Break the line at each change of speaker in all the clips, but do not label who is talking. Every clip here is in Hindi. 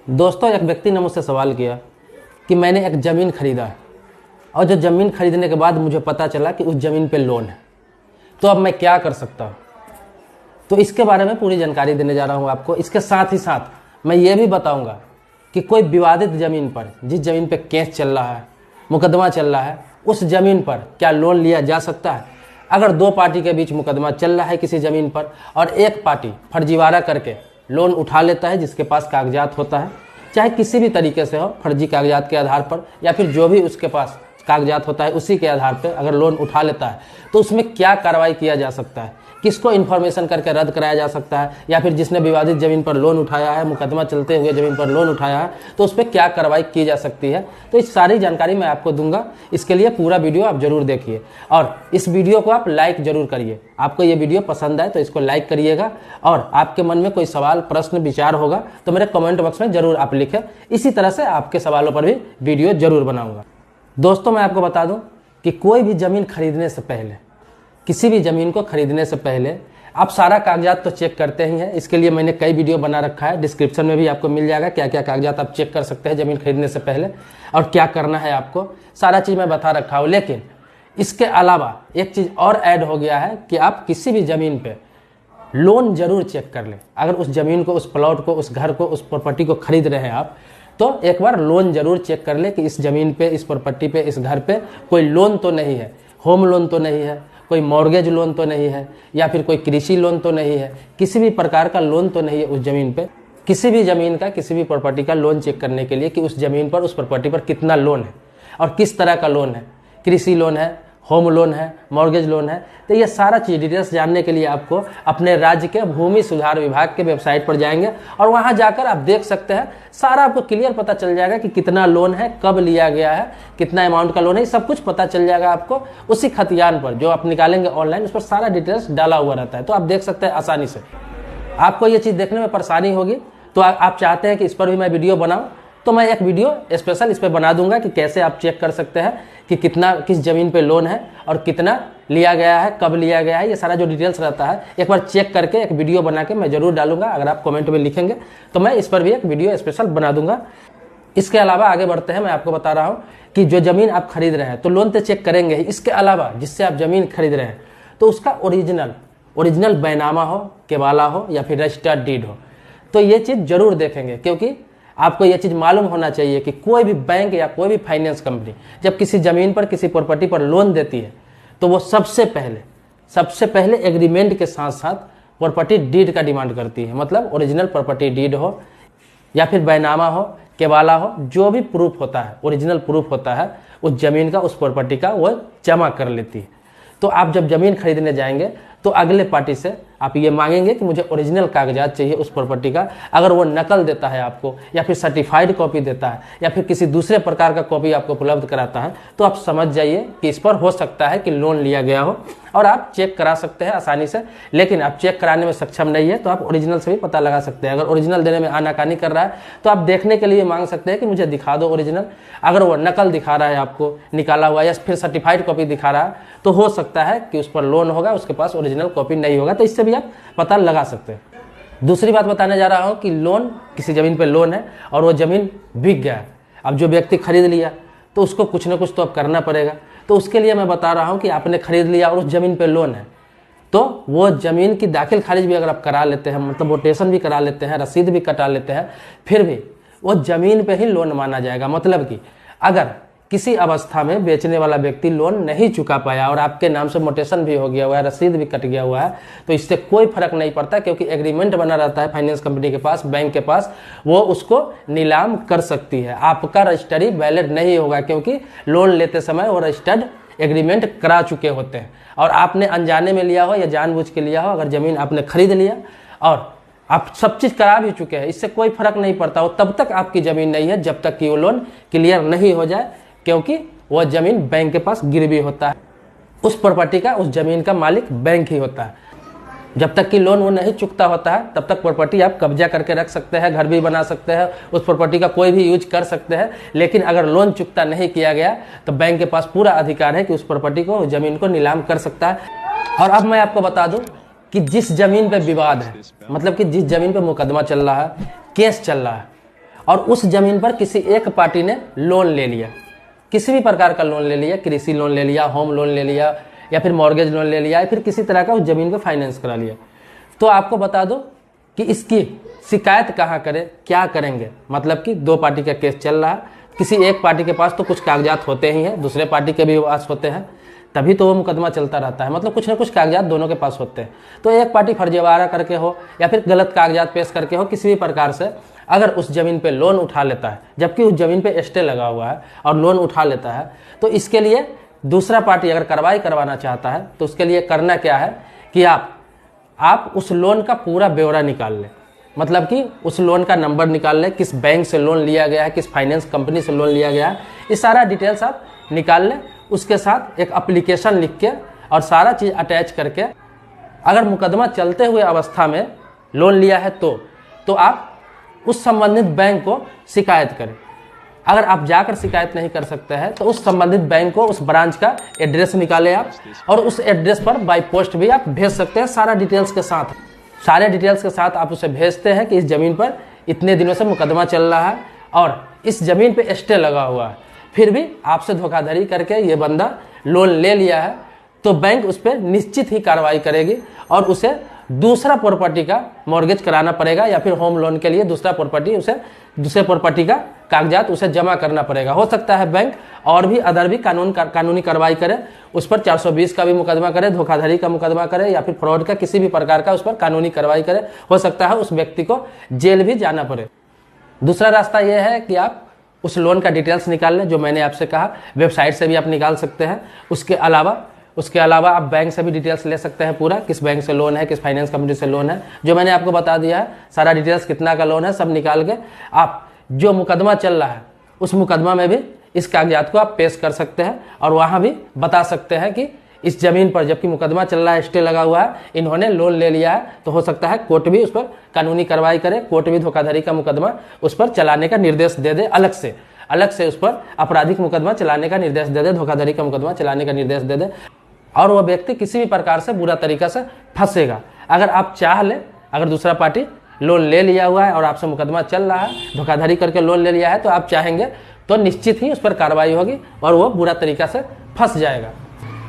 दोस्तों, एक व्यक्ति ने मुझसे सवाल किया कि मैंने एक ज़मीन खरीदा है और जो ज़मीन खरीदने के बाद मुझे पता चला कि उस ज़मीन पे लोन है, तो अब मैं क्या कर सकता हूँ। तो इसके बारे में पूरी जानकारी देने जा रहा हूँ आपको। इसके साथ ही साथ मैं ये भी बताऊँगा कि कोई विवादित ज़मीन पर, जिस ज़मीन पे केस चल रहा है, मुकदमा चल रहा है, उस ज़मीन पर क्या लोन लिया जा सकता है। अगर दो पार्टी के बीच मुकदमा चल रहा है किसी ज़मीन पर और एक पार्टी फर्जीवाड़ा करके लोन उठा लेता है जिसके पास कागजात होता है, चाहे किसी भी तरीके से हो, फर्जी कागजात के आधार पर या फिर जो भी उसके पास कागजात होता है उसी के आधार पर अगर लोन उठा लेता है, तो उसमें क्या कार्रवाई किया जा सकता है, किसको इन्फॉर्मेशन करके रद्द कराया जा सकता है, या फिर जिसने विवादित ज़मीन पर लोन उठाया है, मुकदमा चलते हुए ज़मीन पर लोन उठाया है, तो उस पर क्या कार्रवाई की जा सकती है। तो इस सारी जानकारी मैं आपको दूंगा। इसके लिए पूरा वीडियो आप जरूर देखिए और इस वीडियो को आप लाइक जरूर करिए। आपको ये वीडियो पसंद आए तो इसको लाइक करिएगा और आपके मन में कोई सवाल, प्रश्न, विचार होगा तो मेरे कमेंट बॉक्स में जरूर आप लिखें। इसी तरह से आपके सवालों पर भी वीडियो जरूर बनाऊंगा। दोस्तों, मैं आपको बता दूं कि कोई भी ज़मीन खरीदने से पहले, किसी भी ज़मीन को खरीदने से पहले आप सारा कागजात तो चेक करते ही हैं। इसके लिए मैंने कई वीडियो बना रखा है, डिस्क्रिप्शन में भी आपको मिल जाएगा क्या क्या कागजात आप चेक कर सकते हैं ज़मीन खरीदने से पहले और क्या करना है आपको, सारा चीज़ मैं बता रखा हूँ। लेकिन इसके अलावा एक चीज़ और ऐड हो गया है कि आप किसी भी ज़मीन पे लोन जरूर चेक कर लें। अगर उस ज़मीन को, उस प्लॉट को, उस घर को, उस प्रॉपर्टी को खरीद रहे हैं आप, तो एक बार लोन जरूर चेक कर ले कि इस ज़मीन पे, इस प्रॉपर्टी पे, इस घर पे कोई लोन तो नहीं है, होम लोन तो नहीं है, कोई मॉर्गेज लोन तो नहीं है, या फिर कोई कृषि लोन तो नहीं है, किसी भी प्रकार का लोन तो नहीं है उस ज़मीन पे। किसी भी ज़मीन का, किसी भी प्रॉपर्टी का लोन चेक करने के लिए कि उस ज़मीन पर, उस प्रॉपर्टी पर कितना लोन है और किस तरह का लोन है, कृषि लोन है, होम लोन है, मॉर्गेज लोन है, तो ये सारा चीज़ डिटेल्स जानने के लिए आपको अपने राज्य के भूमि सुधार विभाग के वेबसाइट पर जाएंगे और वहाँ जाकर आप देख सकते हैं। सारा आपको क्लियर पता चल जाएगा कि कितना लोन है, कब लिया गया है, कितना अमाउंट का लोन है, सब कुछ पता चल जाएगा आपको। उसी खतियान पर जो आप निकालेंगे ऑनलाइन, उस पर सारा डिटेल्स डाला हुआ रहता है, तो आप देख सकते हैं आसानी से। आपको ये चीज़ देखने में परेशानी होगी तो आप चाहते हैं कि इस पर भी मैं वीडियो बनाऊँ, तो मैं एक वीडियो स्पेशल इस पर बना दूंगा कि कैसे आप चेक कर सकते हैं कि कितना, किस ज़मीन पे लोन है और कितना लिया गया है, कब लिया गया है। ये सारा जो डिटेल्स रहता है एक बार चेक करके एक वीडियो बना के मैं ज़रूर डालूंगा। अगर आप कमेंट में लिखेंगे तो मैं इस पर भी एक वीडियो स्पेशल बना दूंगा। इसके अलावा आगे बढ़ते हैं। मैं आपको बता रहा हूँ कि जो ज़मीन आप खरीद रहे हैं तो लोन तो चेक करेंगे ही। इसके अलावा जिससे आप ज़मीन खरीद रहे हैं तो उसका ओरिजिनल बैनामा हो, केवाला हो या फिर रजिस्टर्ड डीड हो, तो ये चीज़ जरूर देखेंगे। क्योंकि आपको ये चीज़ मालूम होना चाहिए कि कोई भी बैंक या कोई भी फाइनेंस कंपनी जब किसी ज़मीन पर, किसी प्रॉपर्टी पर लोन देती है तो वो सबसे पहले एग्रीमेंट के साथ साथ प्रॉपर्टी डीड का डिमांड करती है। मतलब ओरिजिनल प्रॉपर्टी डीड हो या फिर बैनामा हो, केवाला हो, जो भी प्रूफ होता है, ओरिजिनल प्रूफ होता है उस ज़मीन का, उस प्रॉपर्टी का, वो जमा कर लेती है। तो आप जब ज़मीन खरीदने जाएंगे तो अगले पार्टी से आप ये मांगेंगे कि मुझे ओरिजिनल कागजात चाहिए उस प्रॉपर्टी का। अगर वो नकल देता है आपको या फिर सर्टिफाइड कॉपी देता है या फिर किसी दूसरे प्रकार का कॉपी आपको उपलब्ध कराता है, तो आप समझ जाइए कि इस पर हो सकता है कि लोन लिया गया हो और आप चेक करा सकते हैं आसानी से। लेकिन आप चेक कराने में सक्षम नहीं है तो आप ओरिजिनल से भी पता लगा सकते हैं। अगर ओरिजिनल देने में आनाकानी कर रहा है तो आप देखने के लिए मांग सकते हैं कि मुझे दिखा दो ओरिजिनल। अगर वो नकल दिखा रहा है आपको, निकाला हुआ, या फिर सर्टिफाइड कॉपी दिखा रहा है, तो हो सकता है कि उस पर लोन होगा, उसके पास ओरिजिनल कॉपी नहीं होगा। तो इससे भी आप पता लगा सकते हैं। दूसरी बात बताने जा रहा हूं कि लोन, किसी ज़मीन पे लोन है और वो ज़मीन बिक गया है। अब जो व्यक्ति खरीद लिया तो उसको कुछ ना कुछ तो अब करना पड़ेगा। तो उसके लिए मैं बता रहा हूं कि आपने खरीद लिया और उस ज़मीन पे लोन है, तो वो ज़मीन की दाखिल खारिज भी अगर आप करा लेते हैं, मतलब वोटेशन भी करा लेते हैं, रसीद भी कटा लेते हैं, फिर भी वो ज़मीन पे ही लोन माना जाएगा। मतलब कि अगर किसी अवस्था में बेचने वाला व्यक्ति लोन नहीं चुका पाया और आपके नाम से मोटेशन भी हो गया हुआ है, रसीद भी कट गया हुआ है, तो इससे कोई फर्क नहीं पड़ता। क्योंकि एग्रीमेंट बना रहता है फाइनेंस कंपनी के पास, बैंक के पास, वो उसको नीलाम कर सकती है। आपका रजिस्ट्री वैलिड नहीं होगा क्योंकि लोन लेते समय वो रजिस्टर्ड एग्रीमेंट करा चुके होते हैं। और आपने अनजाने में लिया हो या जानबूझ के लिया हो, अगर ज़मीन आपने खरीद लिया और आप सब चीज़ करा भी चुके हैं, इससे कोई फर्क नहीं पड़ता हो। तब तक आपकी ज़मीन नहीं है जब तक कि वो लोन क्लियर नहीं हो जाए, क्योंकि वह ज़मीन बैंक के पास गिरवी होता है। उस प्रॉपर्टी का, उस ज़मीन का मालिक बैंक ही होता है। जब तक कि लोन वो नहीं चुकता होता है तब तक प्रॉपर्टी आप कब्जा करके रख सकते हैं, घर भी बना सकते हैं, उस प्रॉपर्टी का कोई भी यूज कर सकते हैं। लेकिन अगर लोन चुकता नहीं किया गया तो बैंक के पास पूरा अधिकार है कि उस प्रॉपर्टी को, उस ज़मीन को नीलाम कर सकता है। और अब मैं आपको बता दूं कि जिस ज़मीन पर विवाद है, मतलब कि जिस ज़मीन पर मुकदमा चल रहा है, केस चल रहा है, और उस जमीन पर किसी एक पार्टी ने लोन ले लिया, किसी भी प्रकार का लोन ले लिया, कृषि लोन ले लिया, होम लोन ले लिया, या फिर मॉर्गेज लोन ले लिया, या फिर किसी तरह का उस जमीन को फाइनेंस करा लिया, तो आपको बता दो कि इसकी शिकायत कहाँ करें, क्या करेंगे। मतलब कि दो पार्टी का केस चल रहा है, किसी एक पार्टी के पास तो कुछ कागजात होते ही हैं, दूसरे पार्टी के भी पास होते हैं, तभी तो वो मुकदमा चलता रहता है। मतलब कुछ ना कुछ कागजात दोनों के पास होते हैं। तो एक पार्टी फर्जीवाड़ा करके हो या फिर गलत कागजात पेश करके हो, किसी भी प्रकार से अगर उस जमीन पे लोन उठा लेता है, जबकि उस जमीन पे स्टे लगा हुआ है और लोन उठा लेता है, तो इसके लिए दूसरा पार्टी अगर कार्रवाई करवाना चाहता है तो उसके लिए करना क्या है कि आप उस लोन का पूरा ब्यौरा निकाल लें। मतलब कि उस लोन का नंबर निकाल लें, किस बैंक से लोन लिया गया है, किस फाइनेंस कंपनी से लोन लिया गया है, ये सारा डिटेल्स आप निकाल लें। उसके साथ एक एप्लीकेशन लिख के और सारा चीज़ अटैच करके, अगर मुकदमा चलते हुए अवस्था में लोन लिया है तो आप उस संबंधित बैंक को शिकायत करें। अगर आप जाकर शिकायत नहीं कर सकते हैं तो उस संबंधित बैंक को, उस ब्रांच का एड्रेस निकालें आप, और उस एड्रेस पर बाय पोस्ट भी आप भेज सकते हैं सारे डिटेल्स के साथ आप उसे भेजते हैं कि इस ज़मीन पर इतने दिनों से मुकदमा चल रहा है और इस ज़मीन पे स्टे लगा हुआ है, फिर भी आपसे धोखाधड़ी करके ये बंदा लोन ले लिया है, तो बैंक उस पर निश्चित ही कार्रवाई करेगी और उसे दूसरा प्रॉपर्टी का मॉर्गेज कराना पड़ेगा, या फिर होम लोन के लिए दूसरे प्रॉपर्टी का कागजात उसे जमा करना पड़ेगा। हो सकता है बैंक और भी अदर भी कानूनी कार्रवाई करे, उस पर 420 का भी मुकदमा करे, धोखाधड़ी का मुकदमा करे, या फिर फ्रॉड का किसी भी प्रकार का उस पर कानूनी कार्रवाई करे। हो सकता है उस व्यक्ति को जेल भी जाना पड़े। दूसरा रास्ता यह है कि आप उस लोन का डिटेल्स निकाल लें, जो मैंने आपसे कहा, वेबसाइट से भी आप निकाल सकते हैं। उसके अलावा आप बैंक से भी डिटेल्स ले सकते हैं, पूरा किस बैंक से लोन है, किस फाइनेंस कंपनी से लोन है, जो मैंने आपको बता दिया है। सारा डिटेल्स कितना का लोन है सब निकाल के आप जो मुकदमा चल रहा है उस मुकदमा में भी इस कागजात को आप पेश कर सकते हैं और वहाँ भी बता सकते हैं कि इस जमीन पर जबकि मुकदमा चल रहा है, स्टे लगा हुआ है, इन्होंने लोन ले लिया है। तो हो सकता है कोर्ट भी उस पर कानूनी कार्रवाई करे, कोर्ट भी धोखाधड़ी का मुकदमा उस पर चलाने का निर्देश दे दे, अलग से उस पर आपराधिक मुकदमा चलाने का निर्देश दे दे, धोखाधड़ी का मुकदमा चलाने का निर्देश दे दे, और वह व्यक्ति किसी भी प्रकार से बुरा तरीका से फंसेगा। अगर आप चाह ले, अगर दूसरा पार्टी लोन ले लिया हुआ है और आपसे मुकदमा चल रहा है, धोखाधड़ी करके लोन ले लिया है, तो आप चाहेंगे तो निश्चित ही उस पर कार्रवाई होगी और वो बुरा तरीका से फंस जाएगा।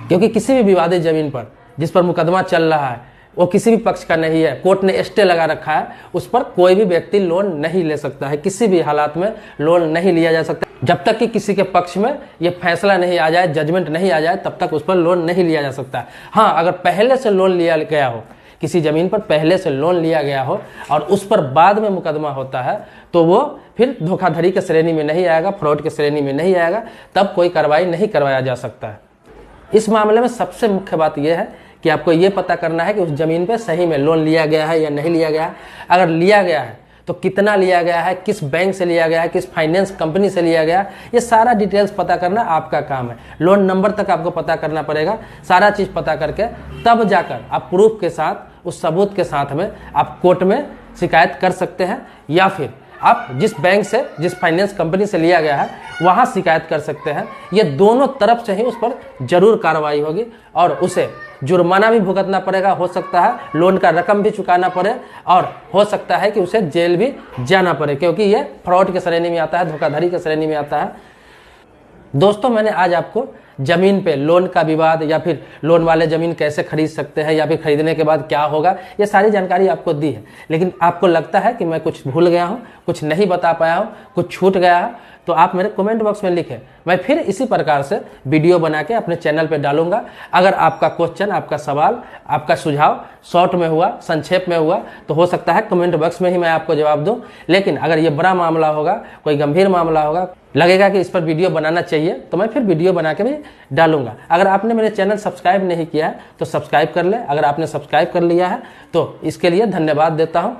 क्योंकि किसी भी विवादित जमीन पर जिस पर मुकदमा चल रहा है वो किसी भी पक्ष का नहीं है, कोर्ट ने स्टे लगा रखा है, उस पर कोई भी व्यक्ति लोन नहीं ले सकता है। किसी भी हालात में लोन नहीं लिया जा सकता। जब तक कि किसी के पक्ष में ये फैसला नहीं आ जाए, जजमेंट नहीं आ जाए, तब तक उस पर लोन नहीं लिया जा सकता है। हाँ, अगर पहले से लोन लिया गया हो, किसी जमीन पर पहले से लोन लिया गया हो और उस पर बाद में मुकदमा होता है, तो वो फिर धोखाधड़ी के श्रेणी में नहीं आएगा, फ्रॉड के श्रेणी में नहीं आएगा, तब कोई कार्रवाई नहीं करवाया जा सकता है। इस मामले में सबसे मुख्य बात यह है कि आपको ये पता करना है कि उस जमीन पे सही में लोन लिया गया है या नहीं लिया गया है। अगर लिया गया है तो कितना लिया गया है, किस बैंक से लिया गया है, किस फाइनेंस कंपनी से लिया गया है, ये सारा डिटेल्स पता करना आपका काम है। लोन नंबर तक आपको पता करना पड़ेगा। सारा चीज़ पता करके तब जाकर आप प्रूफ के साथ, उस सबूत के साथ में आप कोर्ट में शिकायत कर सकते हैं, या फिर आप जिस बैंक से, जिस फाइनेंस कंपनी से लिया गया है वहाँ शिकायत कर सकते हैं। ये दोनों तरफ से ही उस पर जरूर कार्रवाई होगी और उसे जुर्माना भी भुगतना पड़ेगा। हो सकता है लोन का रकम भी चुकाना पड़े और हो सकता है कि उसे जेल भी जाना पड़े, क्योंकि ये फ्रॉड के श्रेणी में आता है, धोखाधड़ी के श्रेणी में आता है। दोस्तों, मैंने आज आपको जमीन पे लोन का विवाद या फिर लोन वाले जमीन कैसे खरीद सकते हैं या फिर खरीदने के बाद क्या होगा, ये सारी जानकारी आपको दी है। लेकिन आपको लगता है कि मैं कुछ भूल गया हूँ, कुछ नहीं बता पाया हूँ, कुछ छूट गया है, तो आप मेरे कमेंट बॉक्स में लिखें। मैं फिर इसी प्रकार से वीडियो बना के अपने चैनल पे डालूंगा। अगर आपका क्वेश्चन, आपका सवाल, आपका सुझाव शॉर्ट में हुआ, संक्षेप में हुआ, तो हो सकता है कमेंट बॉक्स में ही मैं आपको जवाब दूं। लेकिन अगर ये बड़ा मामला होगा, कोई गंभीर मामला होगा, लगेगा कि इस पर वीडियो बनाना चाहिए, तो मैं फिर वीडियो बना के भी डालूंगा। अगर आपने मेरे चैनल सब्सक्राइब नहीं किया है तो सब्सक्राइब कर ले। अगर आपने सब्सक्राइब कर लिया है तो इसके लिए धन्यवाद देता हूँ।